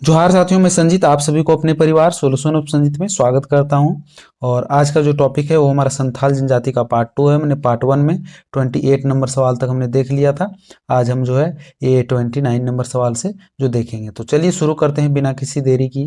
जोहार साथियों, मैं संजीत आप सभी को अपने परिवार सोल्यूशन ऑफ संजीत में स्वागत करता हूं। और आज का जो टॉपिक है वो हमारा संथाल जनजाति का पार्ट 2 है। मैंने पार्ट 1 में 28 नंबर सवाल तक हमने देख लिया था। आज हम जो है ये 29 नंबर सवाल से जो देखेंगे। तो चलिए शुरू करते हैं बिना किसी देरी की।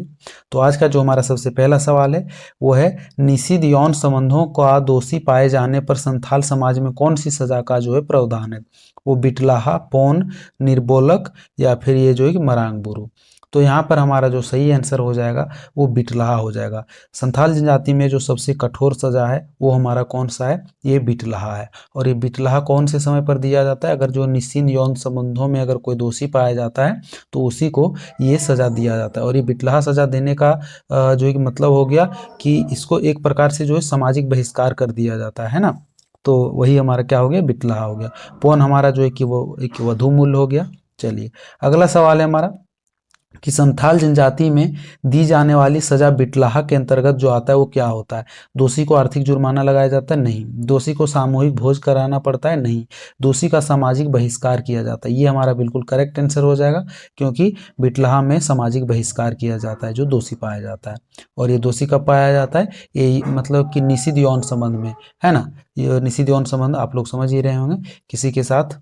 तो आज का जो हमारा सबसे पहला सवाल है वो है, निषिद्ध यौन संबंधों का दोषी पाए जाने पर संथाल समाज में कौन सी सजा का जो है प्रावधान है? वो बिटलाहा, पौन, निर्बोलक या फिर ये जो है कि मरांग बुरु। तो यहाँ पर हमारा जो सही आंसर हो जाएगा वो बिटलाहा हो जाएगा। संथाल जनजाति में जो सबसे कठोर सजा है वो हमारा कौन सा है? ये बिटलाहा है। और ये बिटलाहा कौन से समय पर दिया जाता है? अगर जो निश्चित यौन संबंधों में अगर कोई दोषी पाया जाता है तो उसी को ये सजा दिया जाता है। और ये बिटलाहा सजा देने का जो एक मतलब हो गया कि इसको एक प्रकार से जो है सामाजिक बहिष्कार कर दिया जाता है ना। तो वही हमारा क्या हो गया? बिटलाहा हो गया। पौन हमारा जो है कि वो एक वधू मूल्य हो गया। चलिए अगला सवाल है हमारा कि संथाल जनजाति में दी जाने वाली सजा बिटलाहा के अंतर्गत जो आता है वो क्या होता है? दोषी को आर्थिक जुर्माना लगाया जाता है? नहीं। दोषी को सामूहिक भोज कराना पड़ता है? नहीं। दोषी का सामाजिक बहिष्कार किया जाता है। ये हमारा बिल्कुल करेक्ट आंसर हो जाएगा, क्योंकि बिटलाहा में सामाजिक बहिष्कार किया जाता है जो दोषी पाया जाता है। और ये दोषी कब पाया जाता है? ये मतलब कि निषिद्ध यौन संबंध में, है ना। ये निषिद्ध यौन संबंध आप लोग समझ ही रहे होंगे, किसी के साथ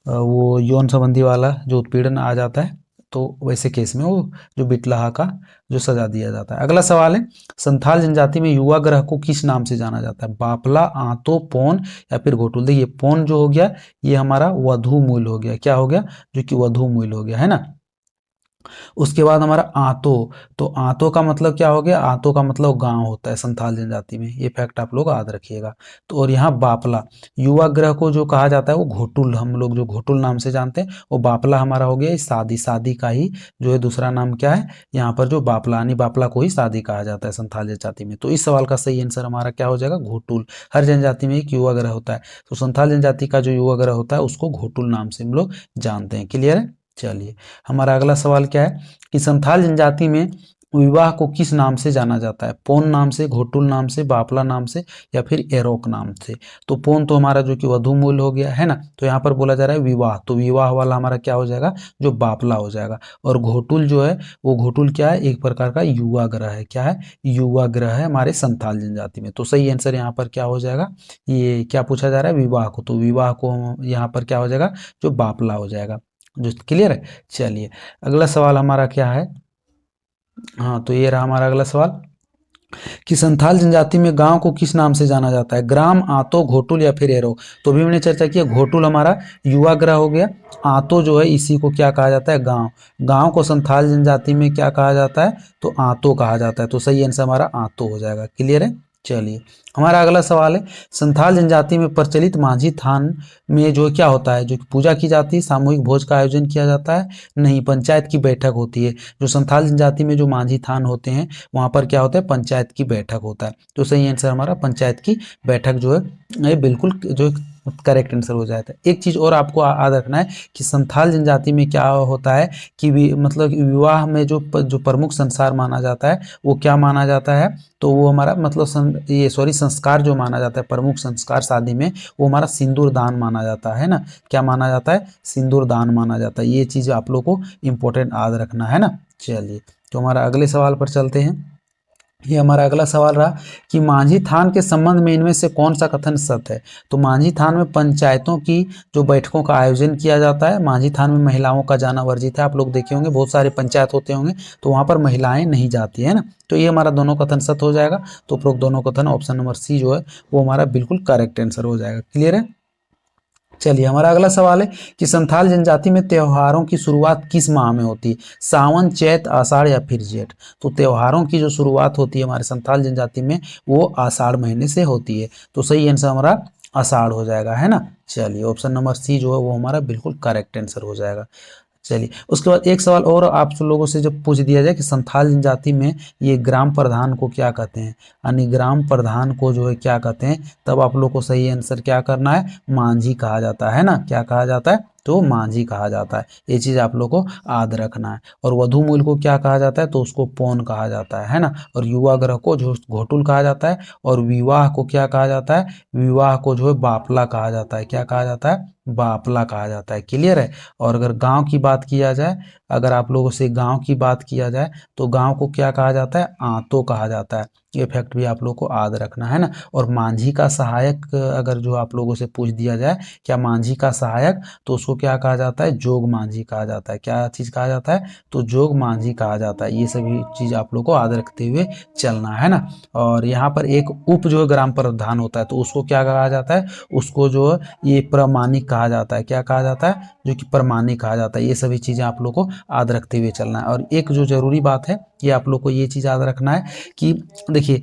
वो यौन संबंधी वाला जो उत्पीड़न आ जाता है, तो वैसे केस में वो जो बिटलाहा का जो सजा दिया जाता है। अगला सवाल है, संथाल जनजाति में युवा ग्रह को किस नाम से जाना जाता है? बापला, आंतो, पौन या फिर घोटुल। देखिए पौन जो हो गया ये हमारा वधू मूल हो गया। क्या हो गया? जो कि वधू मूल हो गया, है ना। उसके बाद हमारा आतो। तो आतो का मतलब क्या हो गया? आतो का मतलब गांव होता है संथाल जनजाति में। ये फैक्ट आप लोग याद रखिएगा। तो और यहाँ बापला, युवा ग्रह को जो कहा जाता है वो घोटुल, हम लोग जो घोटुल नाम से जानते हैं वो बापला हमारा हो गया। शादी, शादी का ही जो है दूसरा नाम क्या है यहाँ पर? जो बापला, यानी बापला को ही शादी कहा जाता है संथाल जनजाति में। तो इस सवाल का सही आंसर हमारा क्या हो जाएगा? घोटुल। हर जनजाति में एक युवा ग्रह होता है, तो संथाल जनजाति का जो युवा ग्रह होता है उसको घोटुल नाम से हम लोग जानते हैं। क्लियर है? चलिए हमारा अगला सवाल क्या है कि संथाल जनजाति में विवाह को किस नाम से जाना जाता है? पौन नाम से, घोटुल नाम से, बापला नाम से या फिर एरोक नाम से। तो पौन तो हमारा जो कि वधू मूल हो गया, है ना। तो यहाँ पर बोला जा रहा है विवाह, तो विवाह वाला हमारा क्या हो जाएगा? जो बापला हो जाएगा। और घोटुल जो है वो घोटुल क्या है? एक प्रकार का युवा ग्रह है। क्या है? युवा ग्रह है हमारे संथाल जनजाति में। तो सही आंसर यहाँ पर क्या हो जाएगा? ये क्या पूछा जा रहा है? विवाह को। तो विवाह को यहाँ पर क्या हो जाएगा? जो बापला हो जाएगा। जो क्लियर है। चलिए अगला सवाल हमारा क्या है? हाँ, तो ये रहा हमारा अगला सवाल कि संथाल जनजाति में गांव को किस नाम से जाना जाता है? ग्राम, आतो, घोटुल या फिर एरो। तो भी हमने चर्चा की है, घोटुल हमारा युवा ग्रह हो गया। आतो जो है इसी को क्या कहा जाता है? गांव। गांव को संथाल जनजाति में क्या कहा जाता है? तो आतो कहा जाता है। तो सही आंसर हमारा आतो हो जाएगा। क्लियर है। चलिए हमारा अगला सवाल है, संथाल जनजाति में प्रचलित माझी थान में जो क्या होता है? जो पूजा की जाती है, सामूहिक भोज का आयोजन किया जाता है? नहीं, पंचायत की बैठक होती है। जो संथाल जनजाति में जो माझी थान होते हैं वहाँ पर क्या होता है? पंचायत की बैठक होता है। तो सही आंसर हमारा पंचायत की बैठक जो है ये बिल्कुल जो करेक्ट आंसर हो जाता है। एक चीज़ और आपको याद रखना है कि संथाल जनजाति में क्या होता है कि मतलब विवाह में जो प्रमुख संस्कार माना जाता है वो क्या माना जाता है? तो वो हमारा मतलब संस्कार जो माना जाता है, प्रमुख संस्कार शादी में, वो हमारा सिंदूर दान माना जाता है ना। क्या माना जाता है? सिंदूर दान माना जाता है। ये चीज़ आप लोग को इंपॉर्टेंट याद रखना है ना। चलिए तो हमारा अगले सवाल पर चलते हैं। ये हमारा अगला सवाल रहा कि मांझी थान के संबंध में इनमें से कौन सा कथन सत्य है? तो मांझी थान में पंचायतों की जो बैठकों का आयोजन किया जाता है। मांझी थान में महिलाओं का जाना वर्जित है। आप लोग देखे होंगे बहुत सारे पंचायत होते होंगे तो वहाँ पर महिलाएं नहीं जाती है ना। तो ये हमारा दोनों कथन सत्य हो जाएगा। तो उपरोक्त दोनों कथन ऑप्शन नंबर सी जो है वो हमारा बिल्कुल करेक्ट आंसर हो जाएगा। क्लियर है। चलिए हमारा अगला सवाल है कि संथाल जनजाति में त्योहारों की शुरुआत किस माह में होती है? सावन, चैत, आषाढ़ या फिर जेठ। तो त्योहारों की जो शुरुआत होती है हमारे संथाल जनजाति में वो आषाढ़ महीने से होती है। तो सही आंसर हमारा आषाढ़ हो जाएगा, है ना। चलिए ऑप्शन नंबर सी जो है वो हमारा बिल्कुल करेक्ट आंसर हो जाएगा। चलिए उसके बाद एक सवाल और आप लोगों से जब पूछ दिया जाए कि संथाल जनजाति में ये ग्राम प्रधान को क्या कहते हैं, यानी ग्राम प्रधान को जो है क्या कहते हैं, तब आप लोग को सही आंसर क्या करना है? मांझी कहा जाता है ना। क्या कहा जाता है? तो मांझी कहा जाता है। ये चीज़ आप लोग को याद रखना है। और वधू मूल को क्या कहा जाता है? तो उसको पौन कहा जाता है ना। और युवा ग्रह को जो घोटुल कहा जाता है। और विवाह को क्या कहा जाता है? विवाह को जो है बापला कहा जाता है। क्या कहा जाता है? बापला कहा जाता है। क्लियर है। और अगर गांव की बात किया जाए अगर आप लोगों से गांव की बात किया जाए तो गांव को क्या कहा जाता है, आंतो कहा जाता है। ये फैक्ट भी आप लोग को याद रखना है ना। और मांझी का सहायक अगर जो आप लोगों से पूछ दिया जाए क्या मांझी का सहायक, तो उसको क्या कहा जाता है, जोग मांझी कहा जाता है। क्या चीज़ कहा जाता है, तो जोग मांझी कहा जाता है। ये सभी चीज़ आप लोग को याद रखते हुए चलना है ना। और यहाँ पर एक उप जो ग्राम प्रधान होता है तो उसको क्या कहा जाता है, उसको जो ये प्रमाणिक कहा जाता है। क्या कहा जाता है, जो कि प्रमाणिक कहा जाता है। ये सभी चीज़ें आप लोग को याद रखते हुए चलना है। और एक जो जरूरी बात है ये आप लोग को ये चीज़ याद रखना है कि देखिए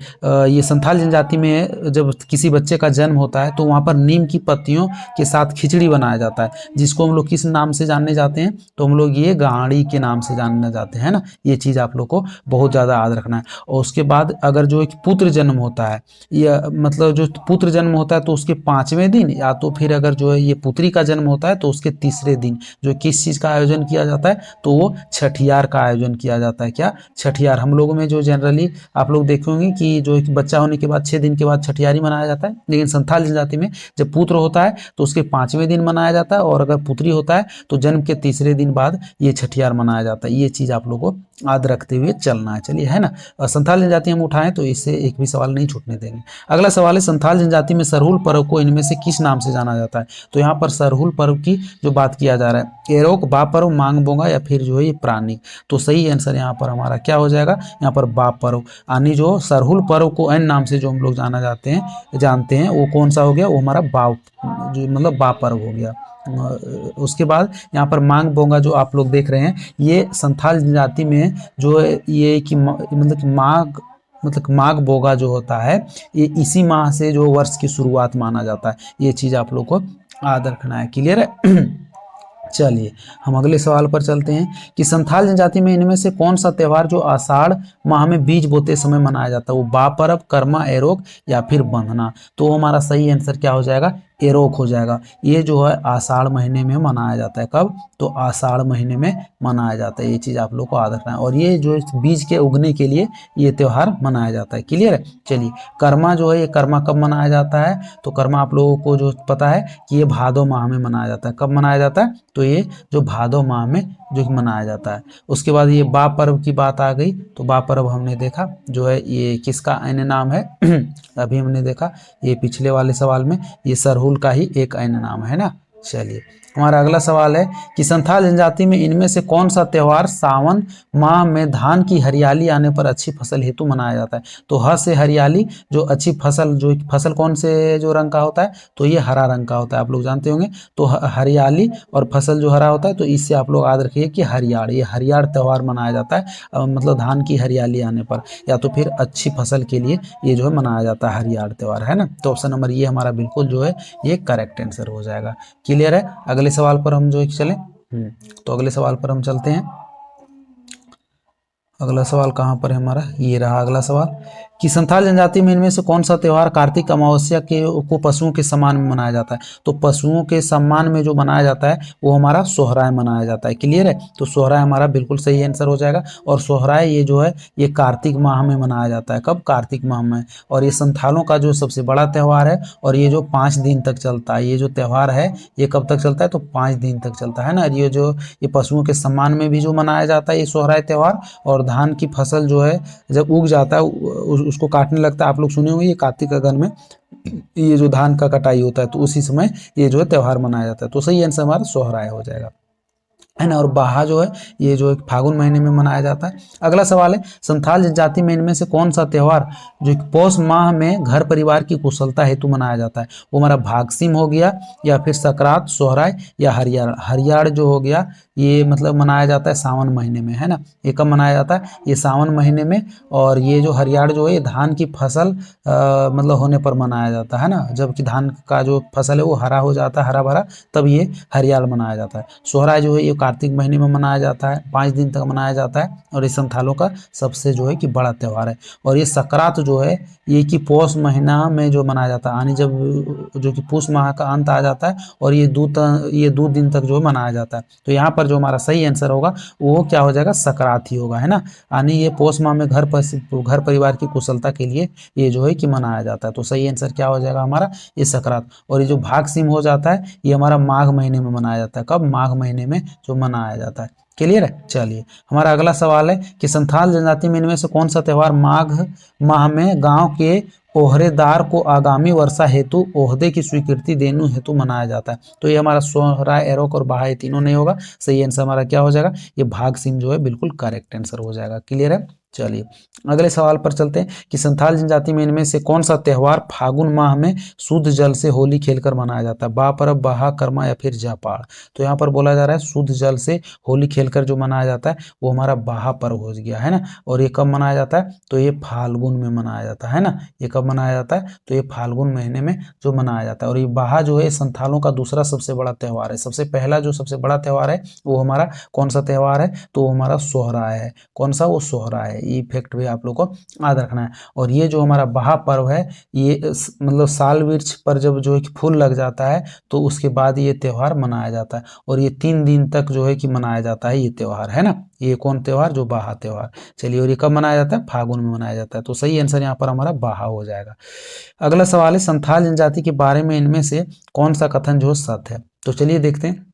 ये संथाल जनजाति में जब किसी बच्चे का जन्म होता है तो वहाँ पर नीम की पत्तियों के साथ खिचड़ी बनाया जाता है, जिसको हम लोग किस नाम से जानने जाते हैं, तो हम लोग ये गाड़ी के नाम से जानने जाते हैं ना। ये चीज़ आप लोग को बहुत ज़्यादा याद रखना है। और उसके बाद अगर जो एक पुत्र जन्म होता है, या मतलब जो पुत्र जन्म होता है तो उसके 5वें दिन, या तो फिर अगर जो है ये पुत्री का जन्म होता है तो उसके 3रे दिन जो किस चीज़ का आयोजन किया जाता है, तो वो छठियार का आयोजन किया जाता है। क्या, छठियार। हम लोगों में जो जनरली आप लोग देखेंगे कि जो एक बच्चा होने के बाद 6 दिन के बाद छठियारी मनाया जाता है, लेकिन संथाल जनजाति में जब पुत्र होता है तो उसके 5वें दिन मनाया जाता है, और अगर पुत्री होता है तो जन्म के 3रे दिन बाद ये छठियार मनाया जाता है। ये चीज़ आप लोग को याद रखते हुए चलना है, चलिए, है ना। संथाल जनजाति हम उठाएं तो इससे एक भी सवाल नहीं छूटने देंगे। अगला सवाल है, संथाल जनजाति में सरहुल पर्व को इनमें से किस नाम से जाना जाता है। तो यहाँ पर सरहुल पर्व की जो बात किया जा रहा है, एरोक, बा पर्व, मांग बोंगा, या फिर जो है ये प्राणिक। तो सही आंसर यहाँ पर हमारा क्या हो जाएगा, यहाँ पर बा पर्व। यानी जो सरहुल पर्व को एन नाम से जो हम लोग जानते हैं वो कौन सा हो गया, वो हमारा बा, जो मतलब बा पर्व हो गया। उसके बाद यहाँ पर मांग बोंगा जो आप लोग देख रहे हैं, ये संथाल जनजाति में जो ये कि मतलब कि माघ बोगा जो होता है, ये इसी माह से जो वर्ष की शुरुआत माना जाता है। ये चीज़ आप लोग को याद रखना है, क्लियर है। चलिए हम अगले सवाल पर चलते हैं कि संथाल जनजाति में इनमें से कौन सा त्यौहार जो आषाढ़ माह में बीज बोते समय मनाया जाता है, वो बा पर्व, कर्मा, एरोक, या फिर बंधना। तो हमारा सही आंसर क्या हो जाएगा, एरोक हो जाएगा। ये जो है आषाढ़ महीने में मनाया जाता है। कब, तो आषाढ़ महीने में मनाया जाता है। ये चीज़ आप लोग को याद रखना है। और ये जो बीज के उगने के लिए ये त्यौहार मनाया जाता है, क्लियर है। चलिए, कर्मा जो है, ये कर्मा कब मनाया जाता है, तो कर्मा आप लोगों को जो पता है कि ये भादो माह में मनाया जाता है। कब मनाया जाता है, तो ये जो भादो माह में जो मनाया जाता है। उसके बाद ये बा पर्व की बात आ गई, तो बा पर्व हमने देखा जो है ये किसका अन्य नाम है अभी हमने देखा ये पिछले वाले सवाल में, ये सरहुल का ही एक अन्य नाम है ना। चलिए हमारा अगला सवाल है कि संथाल जनजाति में इनमें से कौन सा त्यौहार सावन माह में धान की हरियाली आने पर अच्छी फसल हेतु मनाया जाता है। तो ह से हरियाली, जो अच्छी फसल, जो फसल कौन से जो रंग का होता है, तो ये हरा रंग का होता है, आप लोग जानते होंगे। तो हरियाली और फसल जो हरा होता है, तो इससे आप लोग याद रखिए कि हरियाण, ये हरियाण त्यौहार मनाया जाता है मतलब धान की हरियाली आने पर, या तो फिर अच्छी फसल के लिए ये जो है मनाया जाता है हरियाण त्यौहार, है ना। तो ऑप्शन नंबर ये हमारा बिल्कुल जो है ये करेक्ट आंसर हो जाएगा, क्लियर है। अगले सवाल पर हम जो है चलें, तो अगले सवाल पर हम चलते हैं। अगला सवाल कहाँ पर है हमारा, ये रहा अगला सवाल कि संथाल जनजाति में इनमें से कौन सा त्यौहार कार्तिक अमावस्या के को पशुओं के सम्मान में मनाया जाता है। तो पशुओं के सम्मान में जो मनाया जाता है वो हमारा सोहराय मनाया जाता है, क्लियर है। तो सोहराय हमारा बिल्कुल सही आंसर हो जाएगा। और सोहराय ये जो है ये कार्तिक माह में मनाया जाता है। कब, कार्तिक माह में। और ये संथालों का जो सबसे बड़ा त्यौहार है, और ये जो 5 दिन तक चलता है, ये जो त्यौहार है ये कब तक चलता है, तो 5 दिन तक चलता है ना। ये जो ये पशुओं के सम्मान में भी जो मनाया जाता है ये सोहराय त्यौहार। और धान की फसल जो है जब उग जाता है उसको काटने लगता है, आप लोग सुने होंगे ये कार्तिक अगन में ये जो धान का कटाई होता है, तो उसी समय ये जो है त्यौहार मनाया जाता है। तो सही आंसर हमारा सोहराय हो जाएगा, है ना। और बाहा जो है ये जो फागुन महीने में मनाया जाता है। अगला सवाल है संथाल जनजाति में इनमें से कौन सा त्यौहार जो पौष माह में घर परिवार की कुशलता हेतु मनाया जाता है। वो हमारा भागसिम हो गया, या फिर सकरात, सोहराय, या हरियाण। हरियाण जो हो गया ये मतलब मनाया जाता है सावन महीने में, है ना। ये कब मनाया जाता है, ये सावन महीने में। और ये जो हरियाण जो है ये धान की फसल मतलब होने पर मनाया जाता है ना, जबकि धान का जो फसल है वो हरा हो जाता है, हरा भरा, तब ये हरियाण मनाया जाता है। सोहराय जो है ये कार्तिक महीने में मनाया जाता है, 5 दिन तक मनाया जाता है। और ये संथालों का सबसे जो है कि बड़ा त्यौहार है। और ये सकरात जो है ये कि पौष महीना में जो मनाया जाता है, यानी जब जो कि पुष माह का अंत आ जाता है, और ये 2 दिन तक जो मनाया जाता है। तो यहाँ पर जो हमारा सही आंसर होगा वो क्या हो जाएगा, सकरात ही होगा, है ना। यानी ये पौष माह में घर परिवार की कुशलता के लिए ये जो है कि मनाया जाता है। तो सही आंसर क्या हो जाएगा हमारा, ये सकरात। और ये जो भाग सिम हो जाता है ये हमारा माघ महीने में मनाया जाता है। कब, माघ महीने में जो मनाया जाता है। क्लियर है। चलिए हमारा अगला सवाल है कि संथाल जनजाति में इनमें से कौन सा त्यौहार माघ माह में गांव के ओहरेदार को आगामी वर्षा हेतु ओहदे की स्वीकृति देने हेतु मनाया जाता है। तो ये हमारा सोहराय, एरोक और बहा, ये तीनों नहीं होगा। सही आंसर हमारा क्या हो जाएगा, ये भाग सिम जो है बिल्कुल करेक्ट आंसर हो जाएगा। क्लियर है। चलिए अगले सवाल पर चलते हैं कि संथाल जनजाति में इनमें से कौन सा त्यौहार फागुन माह में शुद्ध जल से होली खेलकर मनाया जाता है। बा परब, बहा, कर्मा या फिर जापाड़। तो यहाँ पर बोला जा रहा है शुद्ध जल से होली खेलकर जो मनाया जाता है वो हमारा बहा पर्व हो गया है ना। और ये कब मनाया जाता है, तो ये फाल्गुन में मनाया जाता है ना। ये कब मनाया जाता है, तो ये फाल्गुन महीने में जो मनाया जाता है। और ये बहा जो है संथालों का दूसरा सबसे बड़ा त्यौहार है। सबसे पहला जो सबसे बड़ा त्यौहार है वो हमारा कौन सा त्यौहार है, तो वो हमारा सोहराय है। कौन सा, वो सोहराय है। ये फैक्ट भी आप लोग को याद रखना है। और ये जो हमारा बहा पर्व है ये मतलब साल वृक्ष पर जब जो है कि फूल लग जाता है तो उसके बाद ये त्यौहार मनाया जाता है। और ये 3 दिन तक जो है कि मनाया जाता है ये त्यौहार, है ना। ये कौन त्यौहार, जो बहा त्यौहार। चलिए, और ये कब मनाया जाता है, फागुन में मनाया जाता है। तो सही आंसर यहाँ पर हमारा बहा हो जाएगा। अगला सवाल है संथाल जनजाति के बारे में इनमें से कौन सा कथन जो सत्य है। तो चलिए देखते हैं।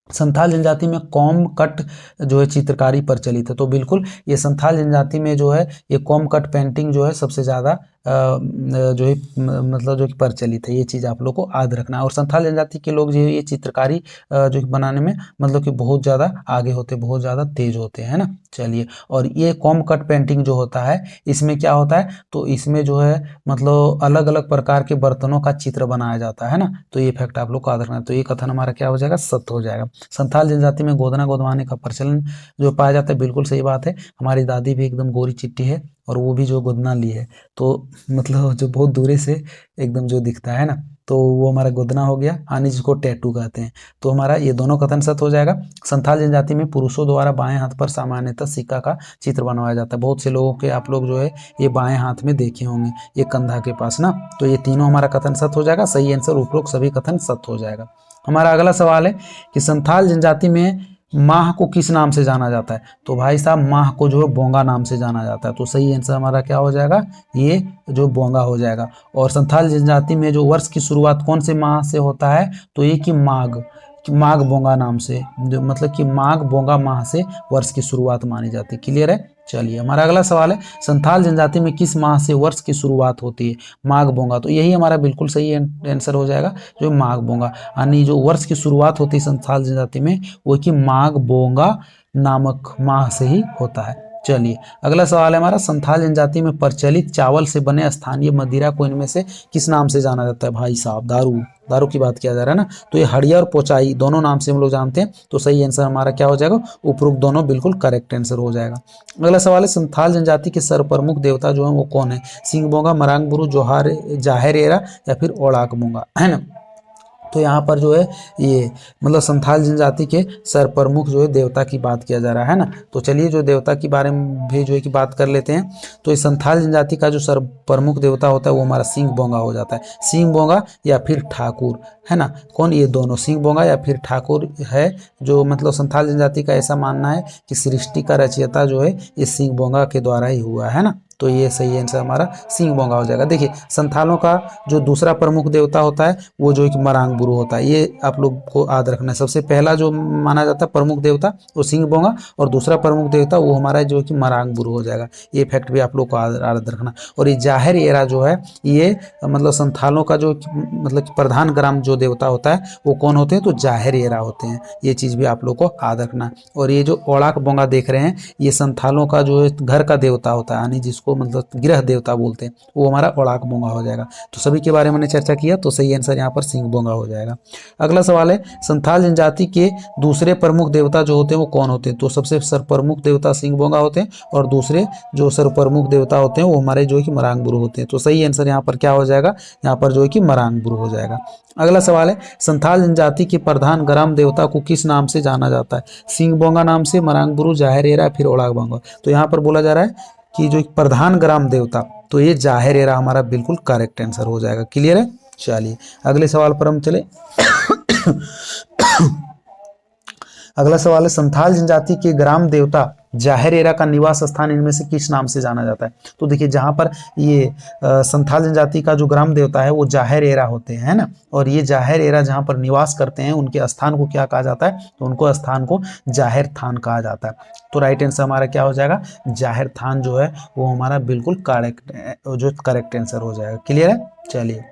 संथाल जनजाति में कॉम कट जो है चित्रकारी प्रचलित है। तो बिल्कुल ये संथाल जनजाति में जो है ये कॉम कट पेंटिंग जो है सबसे ज़्यादा जो है मतलब जो कि प्रचलित है। ये चीज़ आप लोग को याद रखना है। और संथाल जनजाति के लोग जो है ये चित्रकारी जो बनाने में मतलब कि बहुत ज़्यादा आगे होते, बहुत ज़्यादा तेज होते हैं ना। चलिए, और ये कॉम कट पेंटिंग जो होता है इसमें क्या होता है, तो इसमें जो है मतलब अलग अलग प्रकार के बर्तनों का चित्र बनाया जाता है ना। तो ये फैक्ट आप लोग को याद रखना है। तो ये कथन हमारा क्या हो जाएगा, सत्य हो जाएगा। संथाल जनजाति में गोदना गोदवाने का प्रचलन जो पाया जाता है, बिल्कुल सही बात है। हमारी दादी भी एकदम गोरी चिट्टी है और वो भी जो गोदना ली है, तो मतलब जो बहुत दूरे से एकदम जो दिखता है ना, तो वो हमारा गोदना हो गया, यानी जिसको टैटू कहते हैं। तो हमारा ये दोनों कथन सत्य हो जाएगा। संथाल जनजाति में पुरुषों द्वारा बाएं हाथ पर सामान्यतः सिक्का का चित्र बनवाया जाता है। बहुत से लोगों के आप लोग जो है ये बाएं हाथ में देखे होंगे, ये कंधा के पास ना। तो ये तीनों हमारा कथन सत्य हो जाएगा। सही आंसर उपरोक्त सभी कथन सत्य हो जाएगा। हमारा अगला सवाल है कि संथाल जनजाति में माह को किस नाम से जाना जाता है। तो भाई साहब माह को जो है बोंगा नाम से जाना जाता है। तो सही आंसर हमारा क्या हो जाएगा, ये जो बोंगा हो जाएगा। और संथाल जनजाति में जो वर्ष की शुरुआत कौन से माह से होता है, तो ये कि माघ बोंगा नाम से, जो मतलब कि माघ बोंगा माह से वर्ष की शुरुआत मानी जाती है। क्लियर है। चलिए हमारा अगला सवाल है संथाल जनजाति में किस माह से वर्ष की शुरुआत होती है। माघ बोंगा। तो यही हमारा बिल्कुल सही आंसर हो जाएगा, जो माघ बोंगा, यानी जो वर्ष की शुरुआत होती है संथाल जनजाति में वो कि माघ बोंगा नामक माह से ही होता है। चलिए अगला सवाल है हमारा संथाल जनजाति में प्रचलित चावल से बने स्थानीय मदिरा को इनमें से किस नाम से जाना जाता है। भाई साहब दारू की बात किया जा रहा है ना। तो ये हड़िया और पोचाई दोनों नाम से हम लोग जानते हैं। तो सही आंसर हमारा क्या हो जाएगा, उपरोक्त दोनों बिल्कुल करेक्ट आंसर हो जाएगा। अगला सवाल है संथाल जनजाति के सर्वप्रमुख देवता जो है वो कौन है। सिंह बोंगा, मरांग बुरु, जाहेरेरा या फिर ओड़ाक बोंगा, है ना। तो यहाँ पर जो है ये मतलब संथाल जनजाति के सर्वप्रमुख जो है देवता की बात किया जा रहा है ना। तो चलिए जो देवता के बारे में भी जो है कि बात कर लेते हैं। तो इस संथाल जनजाति का जो सर्वप्रमुख देवता होता है वो हमारा सिंह बोंगा हो जाता है। सिंह बोंगा या फिर ठाकुर, है ना। कौन, ये दोनों सिंह बोंगा या फिर ठाकुर है। जो मतलब संथाल जनजाति का ऐसा मानना है कि सृष्टि का रचयिता जो है ये सिंह बोंगा के द्वारा ही हुआ है ना। तो ये सही आंसर हमारा सिंह बोंगा हो जाएगा। देखिए संथालों का जो दूसरा प्रमुख देवता होता है वो जो कि मरांग बुरु होता है। ये आप लोग को याद रखना है। सबसे पहला जो माना जाता है प्रमुख देवता वो सिंह बोंगा और दूसरा प्रमुख देवता वो हमारा जो कि मरांग बुरु हो जाएगा। ये फैक्ट भी आप लोग को याद रखना। और ये जाहिर एरा जो है ये मतलब संथालों का जो मतलब कि प्रधान ग्राम जो देवता होता है वो कौन होते हैं, तो जाहिर एरा होते हैं। ये चीज़ भी आप लोग को याद रखना। और ये जो ओड़ाक बोंगा देख रहे हैं ये संथालों का जो है घर का देवता होता है, यानी जिसको मतलब गृह देवता बोलते हैं, वो हमारा ओड़ाक बोंगा हो जाएगा। तो सभी के बारे में चर्चा किया तो सही आंसर यहाँ पर सिंह बोंगा हो जाएगा। अगला सवाल है संथाल जनजाति के दूसरे प्रमुख देवता जो होते हैं वो कौन होते हैं। तो सबसे सर्वप्रमुख देवता सिंह बोंगा होते हैं और दूसरे जो सर्वप्रमुख देवता होते हैं वो हमारे जो है कि मरांग बुरु होते हैं। तो सही आंसर यहाँ पर क्या हो जाएगा, यहाँ पर जो है कि मरांग बुरु हो जाएगा। अगला सवाल है संथाल जनजाति के प्रधान ग्राम देवता को किस नाम से जाना जाता है। सिंह बोंगा नाम से, मरांग बुरु, जाहिर एरा, फिर ओड़ाक बोंगा। तो यहाँ पर बोला जा रहा है कि जो प्रधान ग्राम देवता, तो ये जाहिर एरा हमारा बिल्कुल करेक्ट आंसर हो जाएगा। क्लियर है। चलिए अगले सवाल पर हम चले। अगला सवाल है संथाल जनजाति के ग्राम देवता जाहिर एरा का निवास स्थान इनमें से किस नाम से जाना जाता है? तो देखिए जहाँ पर ये संथाल जनजाति का जो ग्राम देवता है वो जाहिर एरा होते हैं, है ना। और ये जाहिर एरा जहाँ पर निवास करते हैं उनके स्थान को क्या कहा जाता है? तो उनको स्थान को जाहिर थान कहा जाता है। तो राइट आंसर हमारा क्या हो जाएगा? जाहिर थान जो है वो हमारा बिल्कुल करेक्ट आंसर हो जाएगा। क्लियर है? चलिए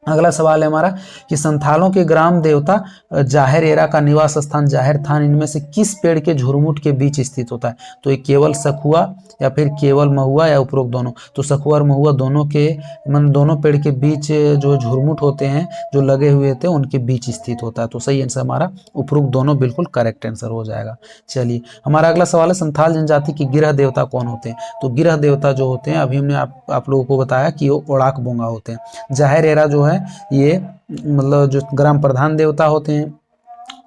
अगला सवाल है हमारा कि संथालों के ग्राम देवता जाहिर एरा का निवास स्थान जाहिर थान इनमें से किस पेड़ के झुरमुट के बीच स्थित होता है? तो ये केवल सखुआ या फिर केवल महुआ या उपरोक्त दोनों? तो सखुआ और महुआ दोनों के दोनों पेड़ के बीच जो झुरमुट होते हैं जो लगे हुए थे उनके बीच स्थित होता है। तो सही आंसर हमारा उपरोक्त दोनों बिल्कुल करेक्ट आंसर हो जाएगा। चलिए हमारा अगला सवाल है संथाल जनजाति की गिरह देवता कौन होते हैं? तो गिरह देवता जो होते हैं अभी हमने आप लोगों को बताया कि वो ओड़ाक बोंगा होते हैं। जाहिर एरा जो है ये मतलब जो ग्राम प्रधान देवता होते हैं,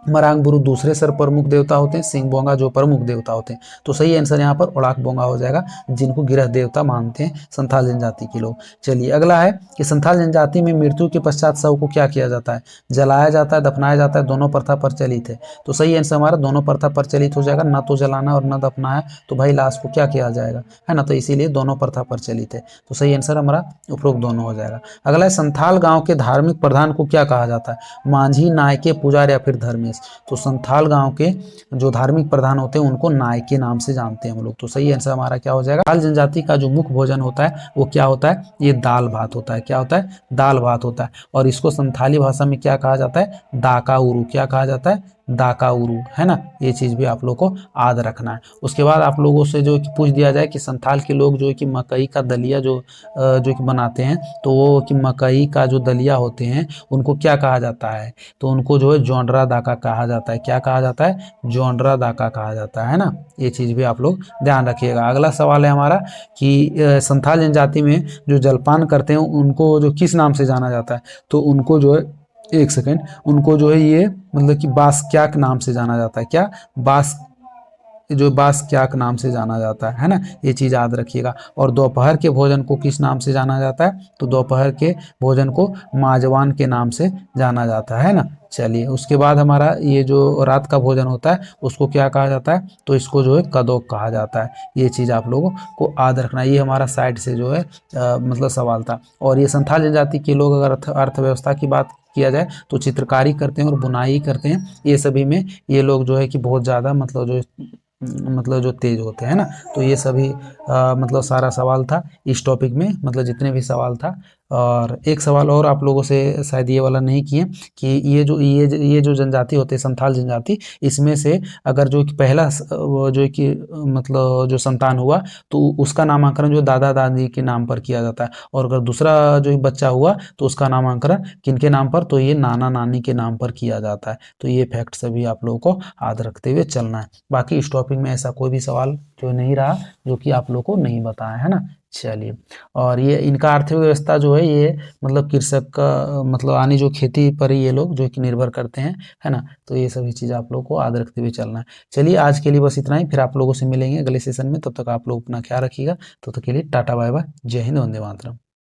मरांग बुरु दूसरे सर प्रमुख देवता होते हैं, सिंह बोंगा जो प्रमुख देवता होते हैं। तो सही आंसर यहाँ पर ओड़ाक बोंगा हो जाएगा, जिनको गिरह देवता मानते हैं संथाल जनजाति के लोग। चलिए अगला है कि संथाल जनजाति में मृत्यु के पश्चात शव को क्या किया जाता है? जलाया जाता है, दफनाया जाता है, दोनों प्रथा प्रचलित है। तो सही आंसर हमारा दोनों प्रथा प्रचलित हो जाएगा, न तो जलाना और न दफनाया, तो भाई लाश को क्या किया जाएगा, है ना। तो इसीलिए दोनों प्रथा प्रचलित है। तो सही आंसर हमारा उपरोक्त दोनों हो जाएगा। अगला है संथाल गाँव के धार्मिक प्रधान को क्या कहा जाता है? मांझी, नायके, पुजारी या फिर धर्मेश? तो संथाल गांव के जो धार्मिक प्रधान होते हैं उनको नायक के नाम से जानते हैं हम लोग। तो सही आंसर हमारा क्या हो जाएगा? संथाल जनजाति का जो मुख्य भोजन होता है वो क्या होता है? ये दाल भात होता है। क्या होता है? दाल भात होता है। और इसको संथाली भाषा में क्या कहा जाता है? दाका उरू। क्या कहा जाता है? दाका उरू, है ना। ये चीज भी आप लोग को याद रखना है। उसके बाद आप लोगों से जो पूछ दिया जाए कि संथाल के लोग जो है कि मकई का दलिया जो कि बनाते हैं, तो वो कि मकई का जो दलिया होते हैं उनको क्या कहा जाता है? तो उनको जो है जोंडरा दाका कहा जाता है। क्या कहा जाता है? जोंडरा दाका कहा जाता है ना। ये चीज भी आप लोग ध्यान रखिएगा। अगला सवाल है हमारा कि संथाल जनजाति में जो जलपान करते हैं उनको जो किस नाम से जाना जाता है? तो उनको जो है एक सेकेंड, उनको जो है ये मतलब कि बास क्याक नाम से जाना जाता है। क्या? बास क्याक नाम से जाना जाता है ना। ये चीज याद रखिएगा। और दोपहर के भोजन को किस नाम से जाना जाता है? तो दोपहर के भोजन को माजवान के नाम से जाना जाता है ना। चलिए उसके बाद हमारा ये जो रात का भोजन होता है उसको क्या कहा जाता है? तो इसको जो है कदोक कहा जाता है। ये चीज आप लोगों को याद रखना। ये हमारा साइड से जो है मतलब सवाल था। और ये संथाल जनजाति के लोग अगर अर्थव्यवस्था की बात किया जाए तो चित्रकारी करते हैं और बुनाई करते हैं। ये सभी में ये लोग जो है कि बहुत ज़्यादा मतलब जो तेज होते हैं ना। तो ये सभी मतलब सारा सवाल था इस टॉपिक में, मतलब जितने भी सवाल था। और एक सवाल और आप लोगों से शायद ये वाला नहीं किए कि ये जो जनजाति होते हैं संथाल जनजाति, इसमें से अगर जो कि पहला जो कि मतलब जो संतान हुआ तो उसका नामकरण जो दादा दादी के नाम पर किया जाता है। और अगर दूसरा जो बच्चा हुआ तो उसका नामकरण किनके नाम पर? तो ये नाना नानी के नाम पर किया जाता है। तो ये फैक्ट सभी आप लोगों को याद रखते हुए चलना है। बाकी इस टॉपिक में ऐसा कोई भी सवाल जो नहीं रहा जो कि आप लोग को नहीं बताया है ना। चलिए और ये इनका अर्थव्यवस्था जो है ये मतलब कृषक का मतलब आनी जो खेती पर ये लोग जो कि निर्भर करते हैं, है ना। तो ये सभी चीज़ आप लोग को याद रखते हुए चलना है। चलिए आज के लिए बस इतना ही, फिर आप लोगों से मिलेंगे अगले सेशन में। तब तक आप लोग अपना ख्याल रखिएगा। तब तक के लिए टाटा बाय बाय, जय हिंद, वंदे मातरम।